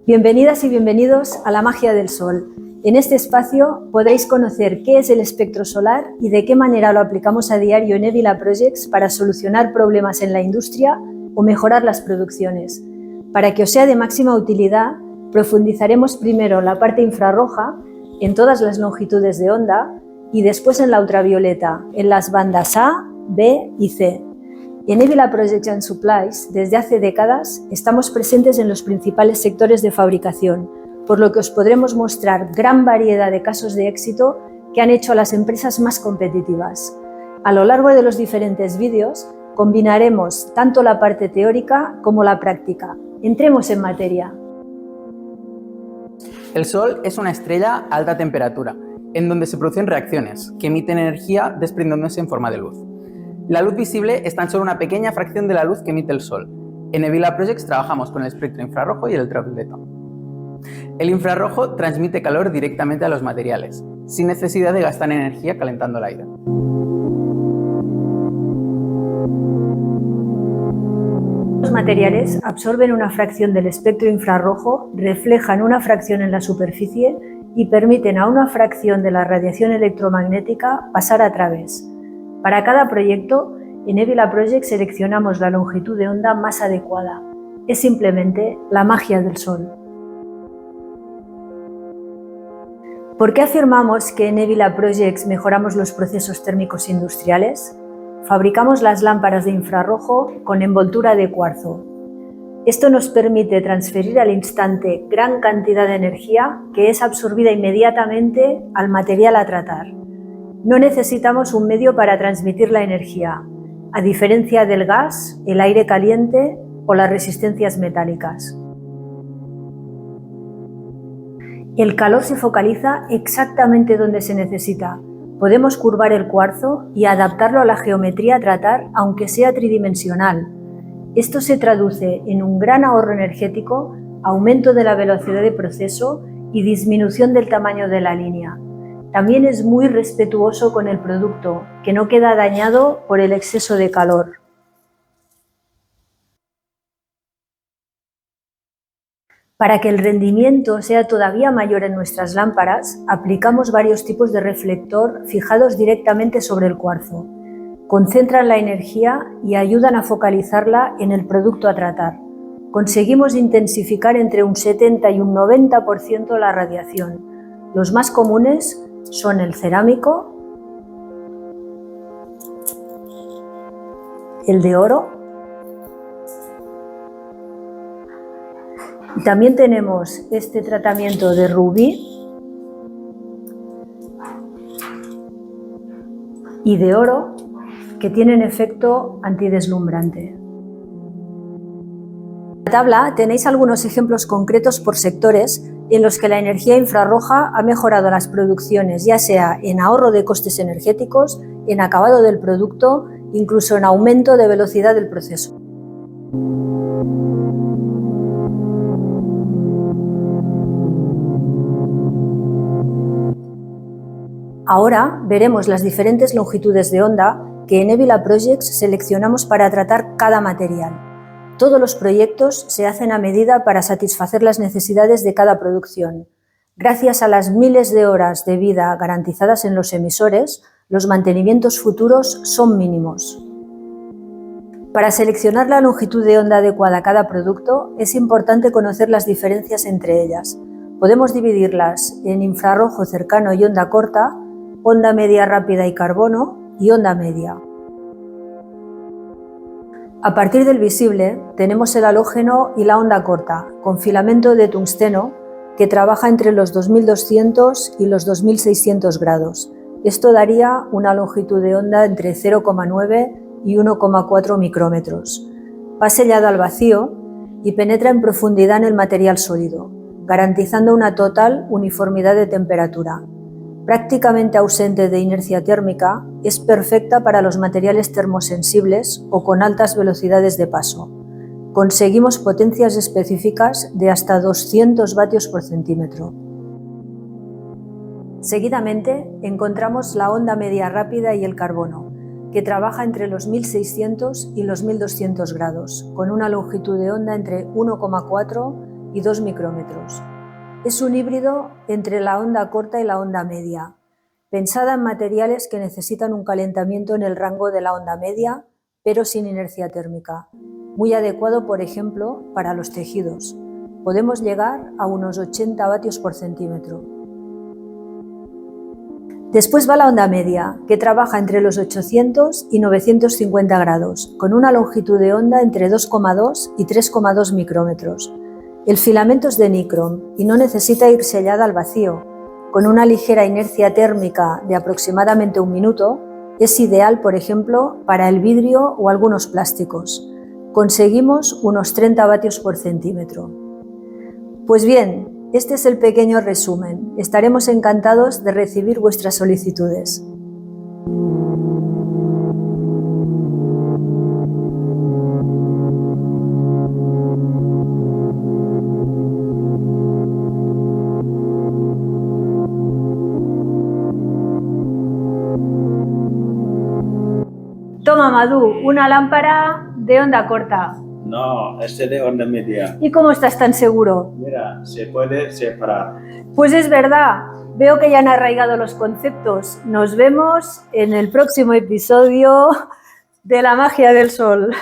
Bienvenidas y bienvenidos a la magia del sol. En este espacio podréis conocer qué es el espectro solar y de qué manera lo aplicamos a diario en Nebula Projects para solucionar problemas en la industria o mejorar las producciones. Para que os sea de máxima utilidad, profundizaremos primero la parte infrarroja en todas las longitudes de onda y después en la ultravioleta, en las bandas A, B y C. En Nebula Projects and Supplies, desde hace décadas, estamos presentes en los principales sectores de fabricación, por lo que os podremos mostrar gran variedad de casos de éxito que han hecho a las empresas más competitivas. A lo largo de los diferentes vídeos, combinaremos tanto la parte teórica como la práctica. Entremos en materia. El Sol es una estrella a alta temperatura, en donde se producen reacciones que emiten energía desprendiéndose en forma de luz. La luz visible es tan solo una pequeña fracción de la luz que emite el Sol. En Nebula Projects trabajamos con el espectro infrarrojo y el ultravioleta. El infrarrojo transmite calor directamente a los materiales, sin necesidad de gastar energía calentando el aire. Los materiales absorben una fracción del espectro infrarrojo, reflejan una fracción en la superficie y permiten a una fracción de la radiación electromagnética pasar a través. Para cada proyecto, en Nebula Project seleccionamos la longitud de onda más adecuada. Es simplemente la magia del Sol. ¿Por qué afirmamos que en Nebula Projects mejoramos los procesos térmicos industriales? Fabricamos las lámparas de infrarrojo con envoltura de cuarzo. Esto nos permite transferir al instante gran cantidad de energía que es absorbida inmediatamente al material a tratar. No necesitamos un medio para transmitir la energía, a diferencia del gas, el aire caliente o las resistencias metálicas. El calor se focaliza exactamente donde se necesita. Podemos curvar el cuarzo y adaptarlo a la geometría a tratar, aunque sea tridimensional. Esto se traduce en un gran ahorro energético, aumento de la velocidad de proceso y disminución del tamaño de la línea. También es muy respetuoso con el producto, que no queda dañado por el exceso de calor. Para que el rendimiento sea todavía mayor en nuestras lámparas, aplicamos varios tipos de reflector fijados directamente sobre el cuarzo. Concentran la energía y ayudan a focalizarla en el producto a tratar. Conseguimos intensificar entre un 70 y un 90% la radiación. Los más comunes son el cerámico, el de oro, y también tenemos este tratamiento de rubí y de oro que tienen efecto antideslumbrante. En la tabla tenéis algunos ejemplos concretos por sectores en los que la energía infrarroja ha mejorado las producciones, ya sea en ahorro de costes energéticos, en acabado del producto, incluso en aumento de velocidad del proceso. Ahora veremos las diferentes longitudes de onda que en Nebula Projects seleccionamos para tratar cada material. Todos los proyectos se hacen a medida para satisfacer las necesidades de cada producción. Gracias a las miles de horas de vida garantizadas en los emisores, los mantenimientos futuros son mínimos. Para seleccionar la longitud de onda adecuada a cada producto, es importante conocer las diferencias entre ellas. Podemos dividirlas en infrarrojo cercano y onda corta, onda media rápida y carbono y onda media. A partir del visible tenemos el halógeno y la onda corta, con filamento de tungsteno, que trabaja entre los 2200 y los 2600 grados. Esto daría una longitud de onda entre 0,9 y 1,4 micrómetros. Va sellado al vacío y penetra en profundidad en el material sólido, garantizando una total uniformidad de temperatura. Prácticamente ausente de inercia térmica, es perfecta para los materiales termosensibles o con altas velocidades de paso. Conseguimos potencias específicas de hasta 200 vatios por centímetro. Seguidamente encontramos la onda media rápida y el carbono, que trabaja entre los 1600 y los 1200 grados, con una longitud de onda entre 1,4 y 2 micrómetros. Es un híbrido entre la onda corta y la onda media, pensada en materiales que necesitan un calentamiento en el rango de la onda media, pero sin inercia térmica. Muy adecuado, por ejemplo, para los tejidos. Podemos llegar a unos 80 vatios por centímetro. Después va la onda media, que trabaja entre los 800 y 950 grados, con una longitud de onda entre 2,2 y 3,2 micrómetros. El filamento es de nicrom y no necesita ir sellada al vacío. Con una ligera inercia térmica de aproximadamente 1 minuto, es ideal, por ejemplo, para el vidrio o algunos plásticos. Conseguimos unos 30 vatios por centímetro. Pues bien, este es el pequeño resumen. Estaremos encantados de recibir vuestras solicitudes. Toma, Madu, una lámpara de onda corta. No, este de onda media. ¿Y cómo estás tan seguro? Mira, se puede separar. Pues es verdad, veo que ya han arraigado los conceptos. Nos vemos en el próximo episodio de La magia del sol.